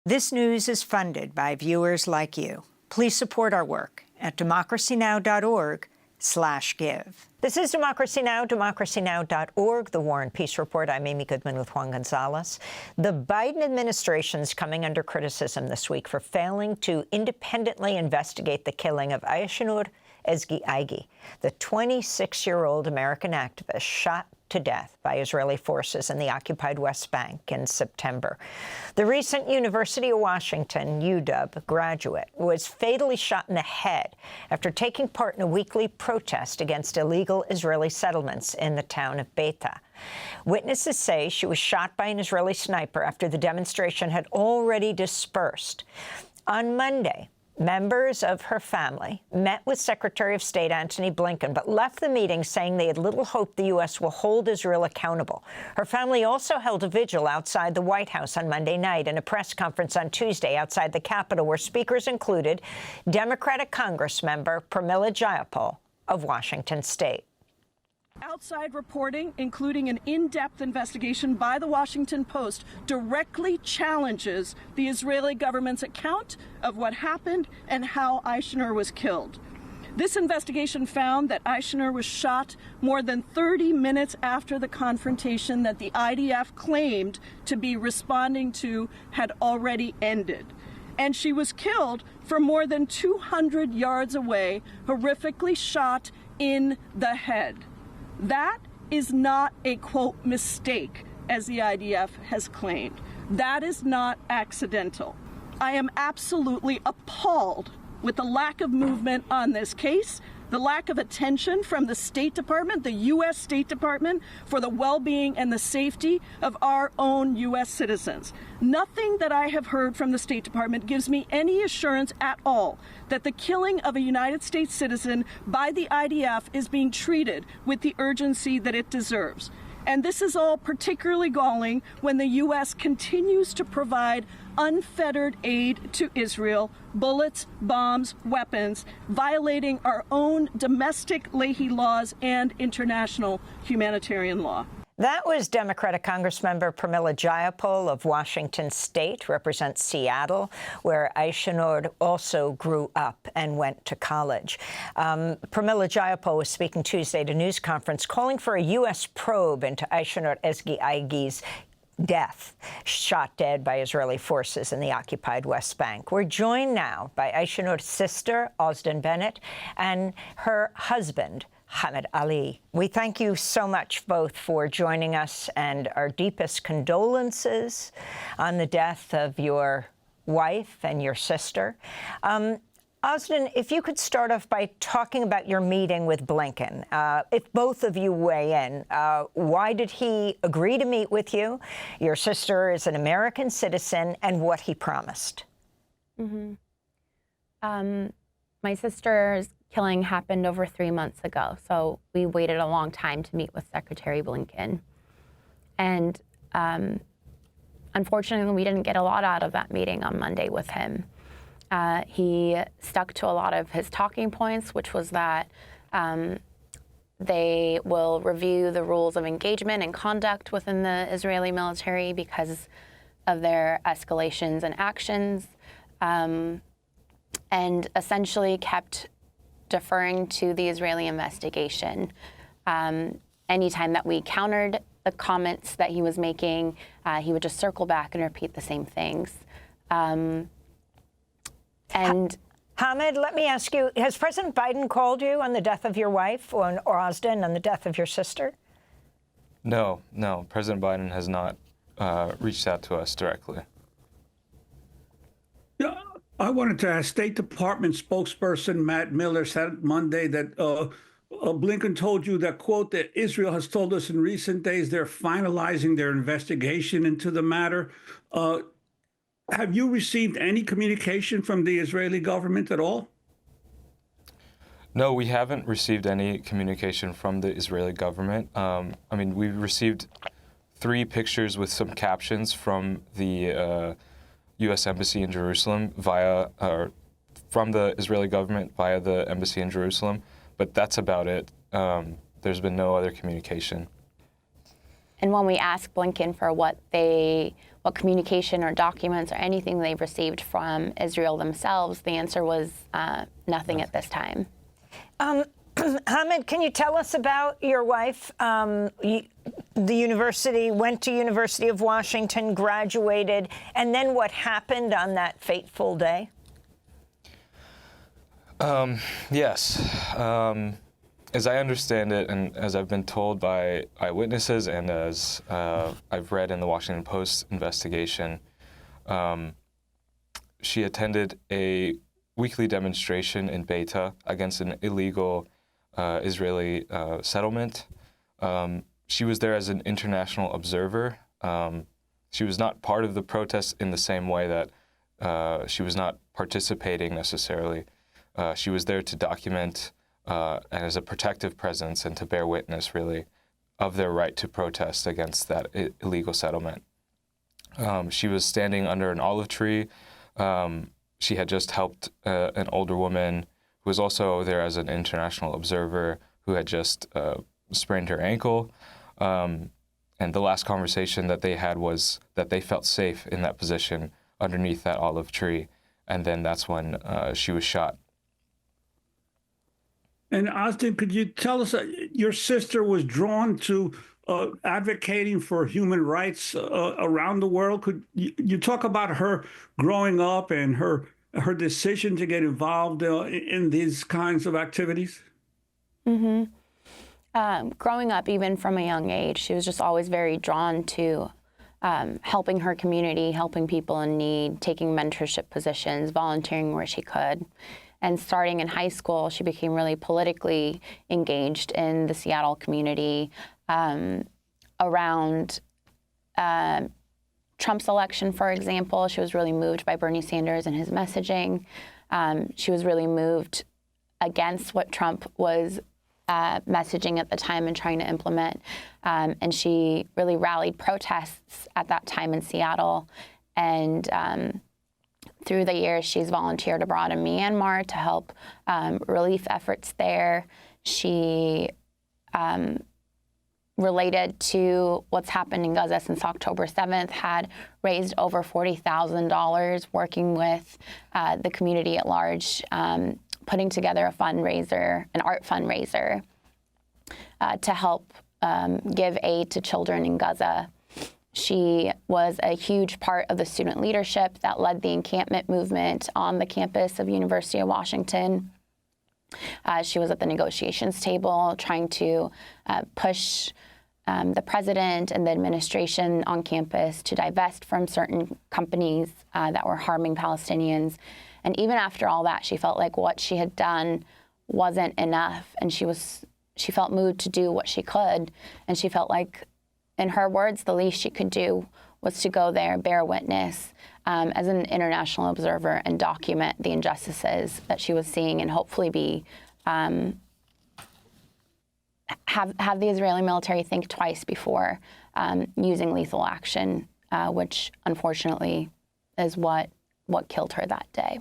This news is funded by viewers like you. Please support our work at democracynow.org/give. This is Democracy Now!, democracynow.org, the War and Peace Report. I'm Amy Goodman with Juan Gonzalez. The Biden administration is coming under criticism this week for failing to independently investigate the killing of Ayşenur Ezgi Eygi, the 26-year-old American activist shot to death by Israeli forces in the occupied West Bank in September. The recent University of Washington, UW, graduate was fatally shot in the head after taking part in a weekly protest against illegal Israeli settlements in the town of Beita. Witnesses say she was shot by an Israeli sniper after the demonstration had already dispersed. On Monday, members of her family met with Secretary of State Antony Blinken, but left the meeting saying they had little hope the U.S. will hold Israel accountable. Her family also held a vigil outside the White House on Monday night and a press conference on Tuesday outside the Capitol, where speakers included Democratic Congressmember Pramila Jayapal of Washington State. Outside reporting, including an in-depth investigation by the Washington Post, directly challenges the Israeli government's account of what happened and how Ayşenur was killed. This investigation found that Ayşenur was shot more than 30 minutes after the confrontation that the IDF claimed to be responding to had already ended. And she was killed from more than 200 yards away, horrifically shot in the head. That is not a, quote, mistake, as the IDF has claimed. That is not accidental. I am absolutely appalled with the lack of movement on this case, the lack of attention from the State Department, the U.S. State Department, for the well-being and the safety of our own U.S. citizens. Nothing that I have heard from the State Department gives me any assurance at all that the killing of a United States citizen by the IDF is being treated with the urgency that it deserves. And this is all particularly galling when the U.S. continues to provide unfettered aid to Israel, bullets, bombs, weapons, violating our own domestic Lehi laws and international humanitarian law. That was Democratic Congressmember Pramila Jayapal of Washington State, represents Seattle, where Ayşenur also grew up and went to college. Pramila Jayapal was speaking Tuesday at a news conference calling for a U.S. probe into Ayşenur Ezgi Eygi's death, shot dead by Israeli forces in the occupied West Bank. We're joined now by Ayşenur's sister, Ozden Bennett, and her husband, Hamid Ali. We thank you so much both for joining us, and our deepest condolences on the death of your wife and your sister. Ozden, if you could start off by talking about your meeting with Blinken. If both of you weigh in, why did he agree to meet with you? Your sister is an American citizen, and what he promised. My sister's killing happened over 3 months ago, so we waited a long time to meet with Secretary Blinken. And unfortunately, we didn't get a lot out of that meeting on Monday with him. He stuck to a lot of his talking points, which was that they will review the rules of engagement and conduct within the Israeli military because of their escalations and actions, and essentially kept deferring to the Israeli investigation. Anytime that we countered the comments that he was making, he would just circle back and repeat the same things. And Hamid, let me ask you, has President Biden called you on the death of your wife, or Ozden, on the death of your sister? No. President Biden has not reached out to us directly. Yeah, I wanted to ask State Department spokesperson Matt Miller said Monday that Blinken told you that, quote, that Israel has told us in recent days they're finalizing their investigation into the matter. Have you received any communication from the Israeli government at all? No, we haven't received any communication from the Israeli government. I mean, we received 3 pictures with some captions from the U.S. Embassy in Jerusalem from the Israeli government via the embassy in Jerusalem, but that's about it. There's been no other communication. And when we asked Blinken for what communication or documents or anything they've received from Israel themselves, the answer was nothing at this time. Hamid, can you tell us about your wife? The university, went to University of Washington, graduated, and then what happened on that fateful day? Yes. As I understand it, and as I've been told by eyewitnesses and as I've read in the Washington Post investigation, she attended a weekly demonstration in Beita against an illegal Israeli settlement. She was there as an international observer. She was not part of the protests in the same way that she was not participating necessarily. She was there to document and as a protective presence and to bear witness, really, of their right to protest against that illegal settlement. She was standing under an olive tree. She had just helped an older woman who was also there as an international observer who had just sprained her ankle. And the last conversation that they had was that they felt safe in that position underneath that olive tree. And then that's when she was shot. And Austin, could you tell us, your sister was drawn to advocating for human rights around the world. Could you talk about her growing up and her decision to get involved in these kinds of activities? Mm-hmm. Growing up, even from a young age, she was just always very drawn to helping her community, helping people in need, taking mentorship positions, volunteering where she could. And starting in high school, she became really politically engaged in the Seattle community around Trump's election, for example. She was really moved by Bernie Sanders and his messaging. She was really moved against what Trump was messaging at the time and trying to implement. And she really rallied protests at that time in Seattle. And through the years, she's volunteered abroad in Myanmar to help relief efforts there. She related to what's happened in Gaza since October 7th, had raised over $40,000 working with the community at large, putting together a fundraiser, an art fundraiser, to help give aid to children in Gaza. She was a huge part of the student leadership that led the encampment movement on the campus of University of Washington. She was at the negotiations table trying to push the president and the administration on campus to divest from certain companies that were harming Palestinians. And even after all that, she felt like what she had done wasn't enough, and she felt moved to do what she could, and she felt like, in her words, the least she could do was to go there, bear witness as an international observer and document the injustices that she was seeing, and hopefully be have the Israeli military think twice before using lethal action, which unfortunately is what killed her that day.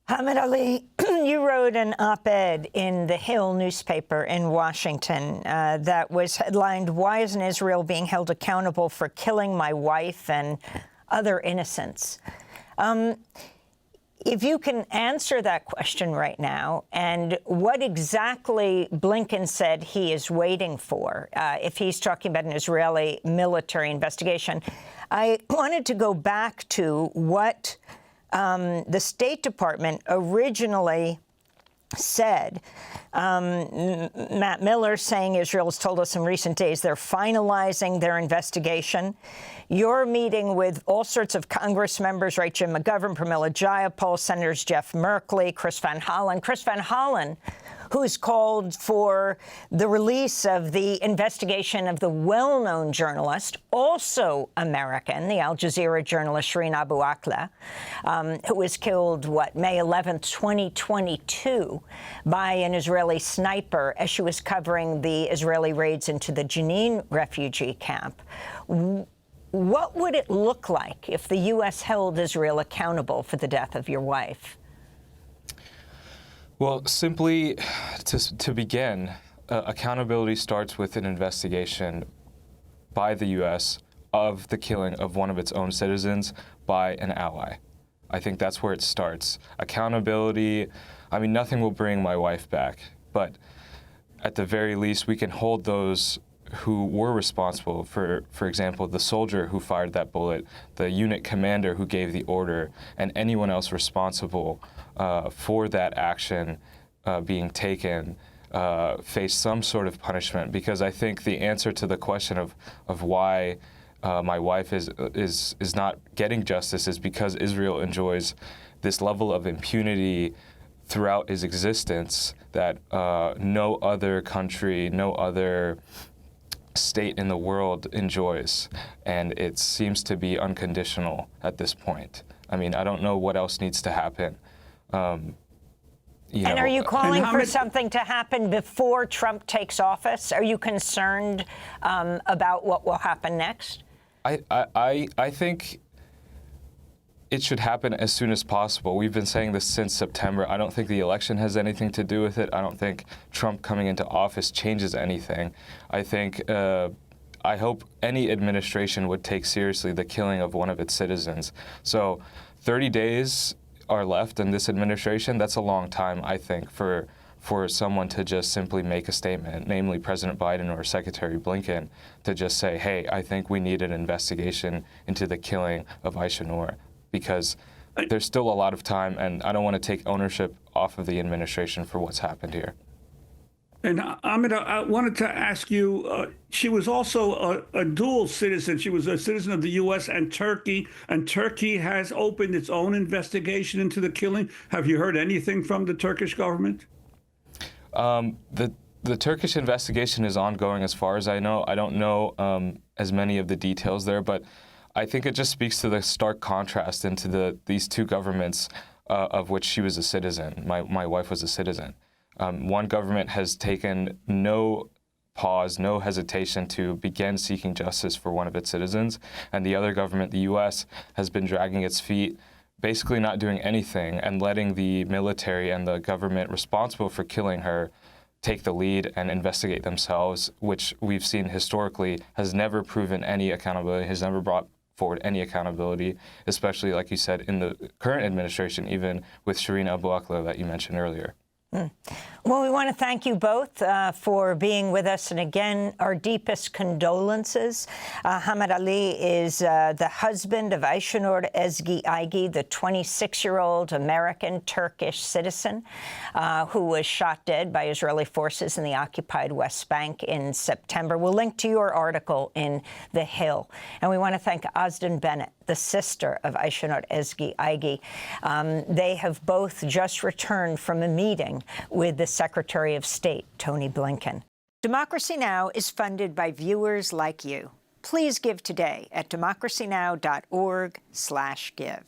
Hamid Ali, you wrote an op-ed in the Hill newspaper in Washington that was headlined, "Why isn't Israel being held accountable for killing my wife and other innocents?" If you can answer that question right now, and what exactly Blinken said he is waiting for, if he's talking about an Israeli military investigation, I wanted to go back to what the State Department originally said. Matt Miller saying Israel has told us in recent days they're finalizing their investigation. You're meeting with all sorts of Congress members, right? Jim McGovern, Pramila Jayapal, Senators Jeff Merkley, Chris Van Hollen. Chris Van Hollen, who's called for the release of the investigation of the well-known journalist, also American, the Al Jazeera journalist Shireen Abu Akleh, who was killed, May 11th, 2022, by an Israeli sniper as she was covering the Israeli raids into the Jenin refugee camp. What would it look like if the U.S. held Israel accountable for the death of your wife? Well, simply to begin, accountability starts with an investigation by the U.S. of the killing of one of its own citizens by an ally. I think that's where it starts. Accountability, I mean, nothing will bring my wife back, but at the very least, we can hold those who were responsible, for example, the soldier who fired that bullet, the unit commander who gave the order, and anyone else responsible for that action being taken, face some sort of punishment. Because I think the answer to the question of why my wife is not getting justice is because Israel enjoys this level of impunity throughout its existence that no other country, no other state in the world enjoys, and it seems to be unconditional at this point. I mean, I don't know what else needs to happen. And are you calling for something to happen before Trump takes office? Are you concerned about what will happen next? I think it should happen as soon as possible. We've been saying this since September. I don't think the election has anything to do with it. I don't think Trump coming into office changes anything. I think, I hope any administration would take seriously the killing of one of its citizens. So 30 days are left in this administration. That's a long time, I think, for someone to just simply make a statement, namely President Biden or Secretary Blinken, to just say, hey, I think we need an investigation into the killing of Ayşenur, because there's still a lot of time, and I don't want to take ownership off of the administration for what's happened here. And Hamid, I wanted to ask you, she was also a dual citizen. She was a citizen of the U.S. and Turkey has opened its own investigation into the killing. Have you heard anything from the Turkish government? The Turkish investigation is ongoing as far as I know. I don't know as many of the details there, but I think it just speaks to the stark contrast into these two governments of which she was a citizen. My wife was a citizen. One government has taken no pause, no hesitation to begin seeking justice for one of its citizens, and the other government, the U.S., has been dragging its feet, basically not doing anything and letting the military and the government responsible for killing her take the lead and investigate themselves, which we've seen historically has never proven any accountability, has never brought forward any accountability, especially, like you said, in the current administration, even with Shireen Abu Akleh that you mentioned earlier. Well, we want to thank you both for being with us. And again, our deepest condolences. Hamid Ali is the husband of Ayşenur Ezgi Eygi, the 26-year-old American-Turkish citizen who was shot dead by Israeli forces in the occupied West Bank in September. We'll link to your article in The Hill. And we want to thank Osden Bennett, the sister of Ayşenur Ezgi Eygi. They have both just returned from a meeting with the Secretary of State, Tony Blinken. Democracy Now! Is funded by viewers like you. Please give today at democracynow.org/give.